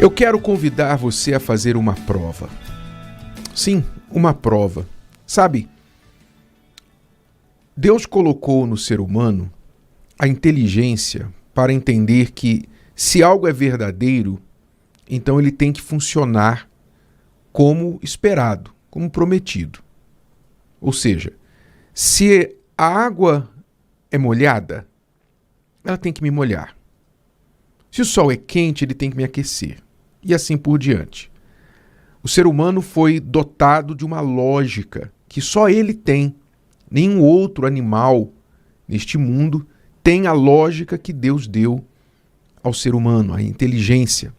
Eu quero convidar você a fazer uma prova. Sim, uma prova. Sabe, Deus colocou no ser humano a inteligência para entender que se algo é verdadeiro, então ele tem que funcionar como esperado, como prometido. Ou seja, se a água é molhada, ela tem que me molhar. Se o sol é quente, ele tem que me aquecer. E assim por diante. O ser humano foi dotado de uma lógica que só ele tem. Nenhum outro animal neste mundo tem a lógica que Deus deu ao ser humano, a inteligência.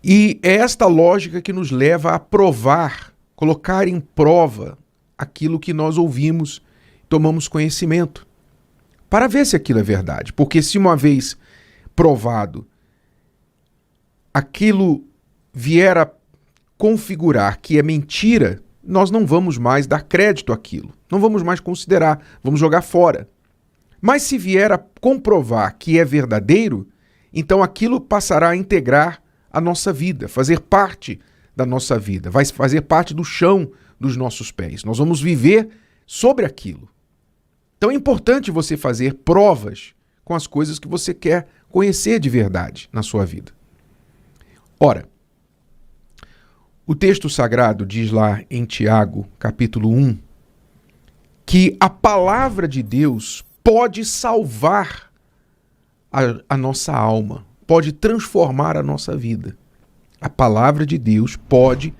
E é esta lógica que nos leva a provar, colocar em prova aquilo que nós ouvimos, tomamos conhecimento, para ver se aquilo é verdade. Porque se uma vez provado, aquilo vier a configurar que é mentira, nós não vamos mais dar crédito àquilo, não vamos mais considerar, vamos jogar fora. Mas se vier a comprovar que é verdadeiro, então aquilo passará a integrar a nossa vida, fazer parte da nossa vida, vai fazer parte do chão dos nossos pés. Nós vamos viver sobre aquilo. Então é importante você fazer provas com as coisas que você quer conhecer de verdade na sua vida. Ora, o texto sagrado diz lá em Tiago, capítulo 1, que a palavra de Deus pode salvar a nossa alma, pode transformar a nossa vida. A palavra de Deus pode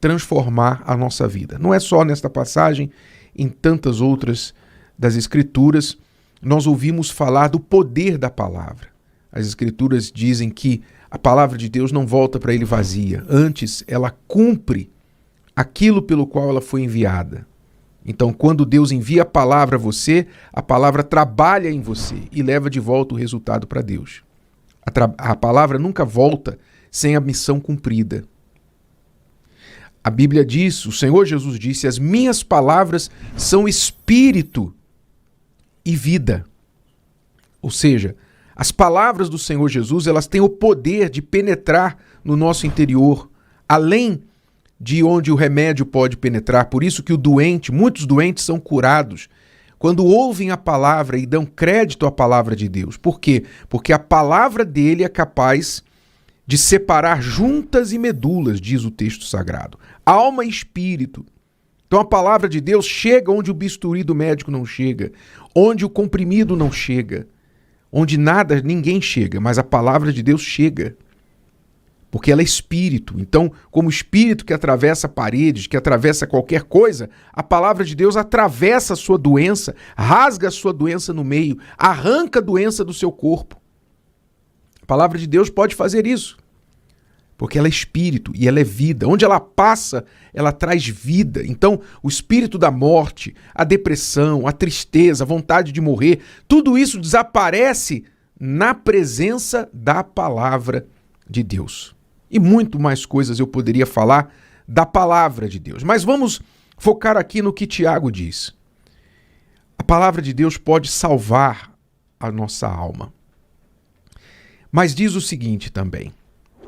transformar a nossa vida. Não é só nesta passagem, em tantas outras das Escrituras, nós ouvimos falar do poder da palavra. As Escrituras dizem que a palavra de Deus não volta para ele vazia. Antes, ela cumpre aquilo pelo qual ela foi enviada. Então, quando Deus envia a palavra a você, a palavra trabalha em você e leva de volta o resultado para Deus. A palavra nunca volta sem a missão cumprida. A Bíblia diz, o Senhor Jesus disse, as minhas palavras são espírito e vida. Ou seja, as palavras do Senhor Jesus, elas têm o poder de penetrar no nosso interior, além de onde o remédio pode penetrar. Por isso que muitos doentes são curados quando ouvem a palavra e dão crédito à palavra de Deus. Por quê? Porque a palavra dele é capaz de separar juntas e medulas, diz o texto sagrado, alma e espírito. Então a palavra de Deus chega onde o bisturi do médico não chega, onde o comprimido não chega, onde ninguém chega, mas a palavra de Deus chega, porque ela é espírito. Então, como espírito que atravessa paredes, que atravessa qualquer coisa, a palavra de Deus atravessa a sua doença, rasga a sua doença no meio, arranca a doença do seu corpo. A palavra de Deus pode fazer isso, porque ela é espírito e ela é vida. Onde ela passa, ela traz vida. Então, o espírito da morte, a depressão, a tristeza, a vontade de morrer, tudo isso desaparece na presença da palavra de Deus. E muito mais coisas eu poderia falar da palavra de Deus. Mas vamos focar aqui no que Tiago diz. A palavra de Deus pode salvar a nossa alma. Mas diz o seguinte também: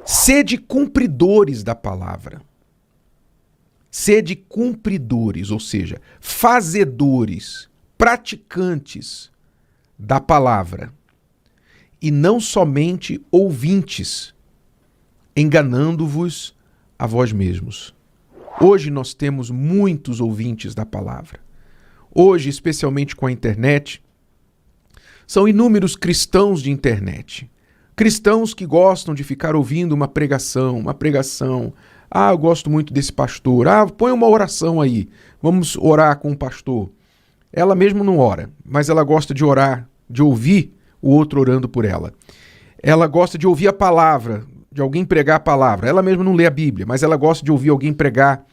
sede cumpridores da palavra. Sede cumpridores, ou seja, fazedores, praticantes da palavra, e não somente ouvintes, enganando-vos a vós mesmos. Hoje nós temos muitos ouvintes da palavra. Hoje, especialmente com a internet, são inúmeros cristãos de internet. Cristãos que gostam de ficar ouvindo uma pregação. Ah, eu gosto muito desse pastor. Ah, põe uma oração aí. Vamos orar com o pastor. Ela mesmo não ora, mas ela gosta de orar, de ouvir o outro orando por ela. Ela gosta de ouvir a palavra, de alguém pregar a palavra. Ela mesma não lê a Bíblia, mas ela gosta de ouvir alguém pregar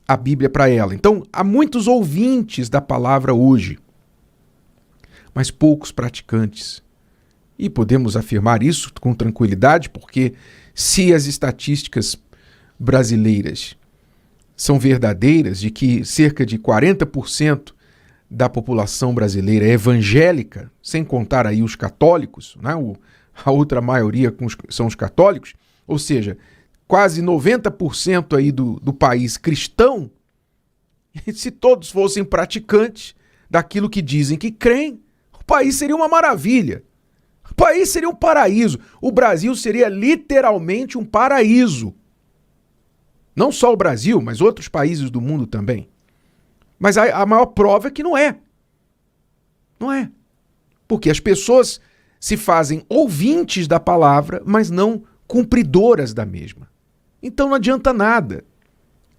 a Bíblia para ela. Então, há muitos ouvintes da palavra hoje, mas poucos praticantes. E podemos afirmar isso com tranquilidade, porque se as estatísticas brasileiras são verdadeiras, de que cerca de 40% da população brasileira é evangélica, sem contar aí os católicos, né? A outra maioria são os católicos, ou seja, quase 90% aí do país cristão, se todos fossem praticantes daquilo que dizem que creem, o país seria uma maravilha. O país seria um paraíso. O Brasil seria literalmente um paraíso. Não só o Brasil, mas outros países do mundo também. Mas a maior prova é que não é. Não é. Porque as pessoas se fazem ouvintes da palavra, mas não cumpridoras da mesma. Então não adianta nada.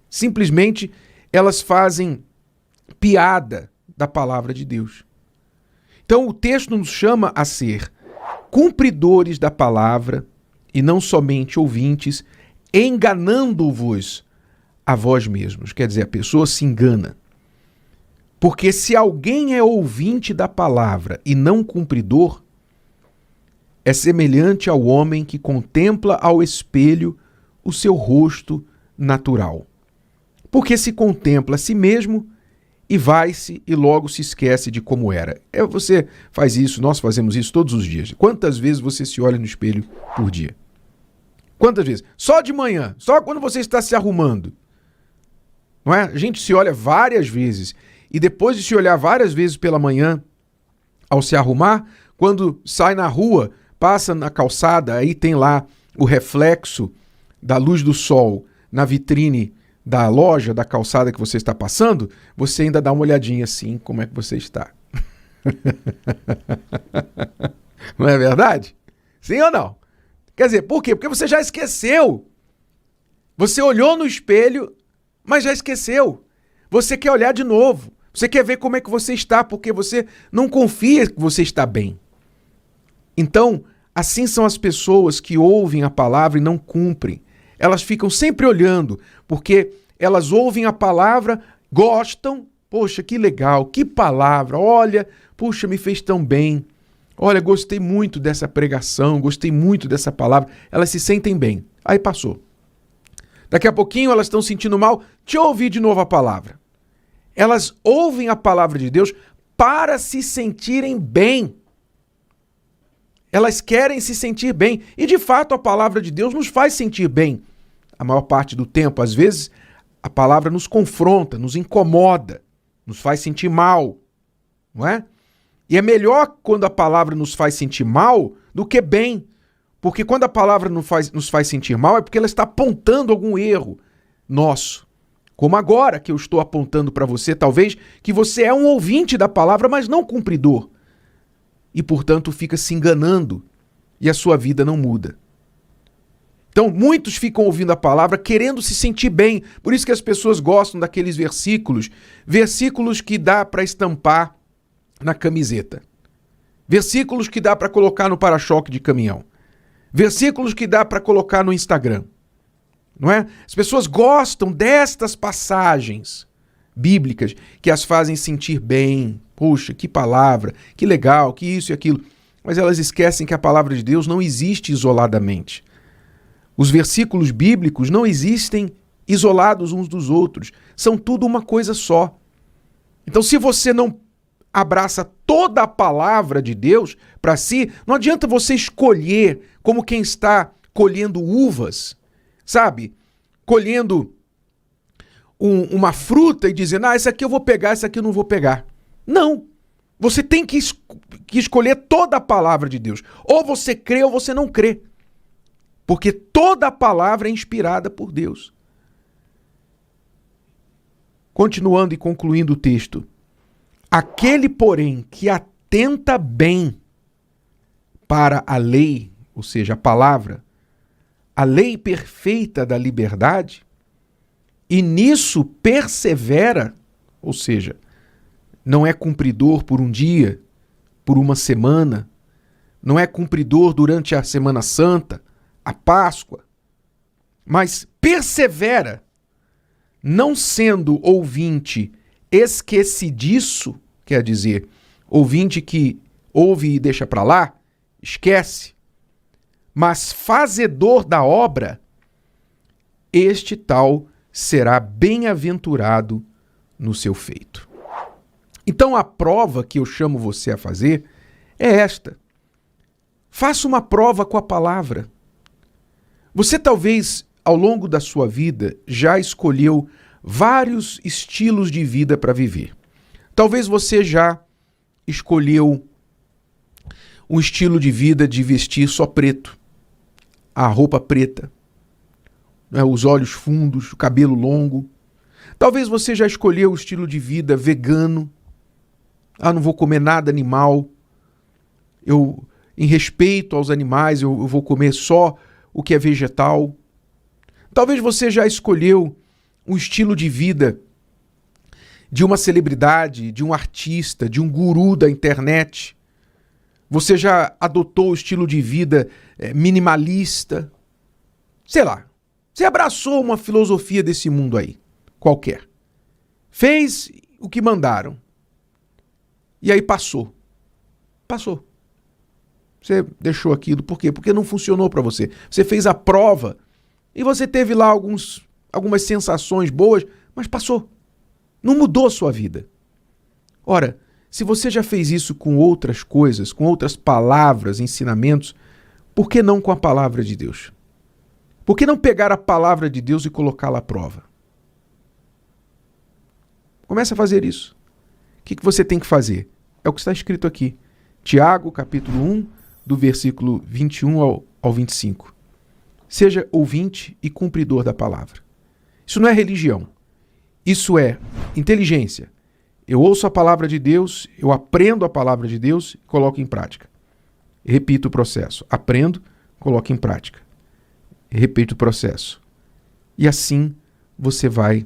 Simplesmente elas fazem piada da palavra de Deus. Então o texto nos chama a ser cumpridores da palavra e não somente ouvintes, enganando-vos a vós mesmos. Quer dizer, a pessoa se engana. Porque se alguém é ouvinte da palavra e não cumpridor, é semelhante ao homem que contempla ao espelho o seu rosto natural. Porque se contempla a si mesmo e vai-se e logo se esquece de como era. Você faz isso, nós fazemos isso todos os dias. Quantas vezes você se olha no espelho por dia? Quantas vezes? Só de manhã, só quando você está se arrumando. Não é? A gente se olha várias vezes. E depois de se olhar várias vezes pela manhã, ao se arrumar, quando sai na rua, passa na calçada, aí tem lá o reflexo da luz do sol na vitrine da loja, da calçada que você está passando, você ainda dá uma olhadinha assim, como é que você está. Não é verdade? Sim ou não? Quer dizer, por quê? Porque você já esqueceu. Você olhou no espelho, mas já esqueceu. Você quer olhar de novo. Você quer ver como é que você está, porque você não confia que você está bem. Então, assim são as pessoas que ouvem a palavra e não cumprem. Elas ficam sempre olhando, porque elas ouvem a palavra, gostam, poxa, que legal, que palavra, olha, puxa, me fez tão bem. Olha, gostei muito dessa pregação, gostei muito dessa palavra. Elas se sentem bem. Aí passou. Daqui a pouquinho elas estão sentindo mal, deixa eu ouvir de novo a palavra. Elas ouvem a palavra de Deus para se sentirem bem. Elas querem se sentir bem. E de fato a palavra de Deus nos faz sentir bem. A maior parte do tempo, às vezes, a palavra nos confronta, nos incomoda, nos faz sentir mal. Não é? E é melhor quando a palavra nos faz sentir mal do que bem. Porque quando a palavra nos faz sentir mal é porque ela está apontando algum erro nosso. Como agora que eu estou apontando para você, talvez, que você é um ouvinte da palavra, mas não cumpridor. E, portanto, fica se enganando e a sua vida não muda. Então, muitos ficam ouvindo a palavra querendo se sentir bem. Por isso que as pessoas gostam daqueles versículos que dá para estampar na camiseta. Versículos que dá para colocar no para-choque de caminhão. Versículos que dá para colocar no Instagram. Não é? As pessoas gostam destas passagens bíblicas que as fazem sentir bem. Puxa, que palavra, que legal, que isso e aquilo. Mas elas esquecem que a palavra de Deus não existe isoladamente. Os versículos bíblicos não existem isolados uns dos outros. São tudo uma coisa só. Então, se você não abraça toda a palavra de Deus para si, não adianta você escolher como quem está colhendo uvas, sabe? Colhendo uma fruta e dizendo, essa aqui eu vou pegar, essa aqui eu não vou pegar. Não. Você tem que escolher toda a palavra de Deus. Ou você crê ou você não crê. Porque toda a palavra é inspirada por Deus. Continuando e concluindo o texto. Aquele, porém, que atenta bem para a lei, ou seja, a palavra, a lei perfeita da liberdade, e nisso persevera, ou seja, não é cumpridor por um dia, por uma semana, não é cumpridor durante a Semana Santa, a Páscoa, mas persevera, não sendo ouvinte esquecidiço, quer dizer, ouvinte que ouve e deixa para lá, esquece, mas fazedor da obra, este tal será bem-aventurado no seu feito. Então a prova que eu chamo você a fazer é esta. Faça uma prova com a palavra. Você talvez, ao longo da sua vida, já escolheu vários estilos de vida para viver. Talvez você já escolheu um estilo de vida de vestir só preto, a roupa preta, né, os olhos fundos, o cabelo longo. Talvez você já escolheu o estilo de vida vegano. Ah, não vou comer nada animal. Em respeito aos animais, eu vou comer só o que é vegetal. Talvez você já escolheu um estilo de vida de uma celebridade, de um artista, de um guru da internet. Você já adotou o estilo de vida minimalista. Sei lá, você abraçou uma filosofia desse mundo aí, qualquer. Fez o que mandaram. E aí passou. Passou. Você deixou aquilo, por quê? Porque não funcionou para você. Você fez a prova e você teve lá algumas sensações boas, mas passou. Não mudou a sua vida. Ora, se você já fez isso com outras coisas, com outras palavras, ensinamentos, por que não com a palavra de Deus? Por que não pegar a palavra de Deus e colocá-la à prova? Comece a fazer isso. O que você tem que fazer? É o que está escrito aqui. Tiago, capítulo 1, do versículo 21 ao 25. Seja ouvinte e cumpridor da palavra. Isso não é religião. Isso é inteligência. Eu ouço a palavra de Deus, eu aprendo a palavra de Deus e coloco em prática. Repito o processo. Aprendo, coloco em prática. Repito o processo. E assim você vai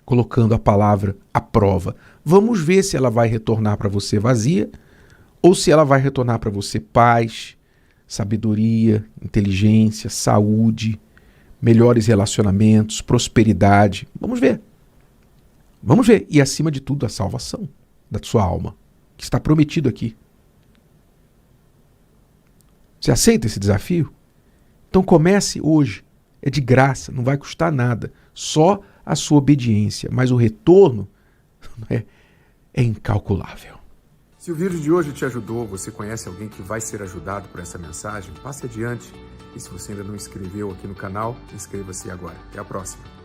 colocando a palavra à prova. Vamos ver se ela vai retornar para você vazia ou se ela vai retornar para você paz, sabedoria, inteligência, saúde, melhores relacionamentos, prosperidade. Vamos ver. Vamos ver. E acima de tudo, a salvação da sua alma, que está prometido aqui. Você aceita esse desafio? Então comece hoje. É de graça, não vai custar nada. Só a sua obediência. Mas o retorno é incalculável. Se o vídeo de hoje te ajudou, você conhece alguém que vai ser ajudado por essa mensagem, passe adiante. E se você ainda não inscreveu aqui no canal, inscreva-se agora. Até a próxima.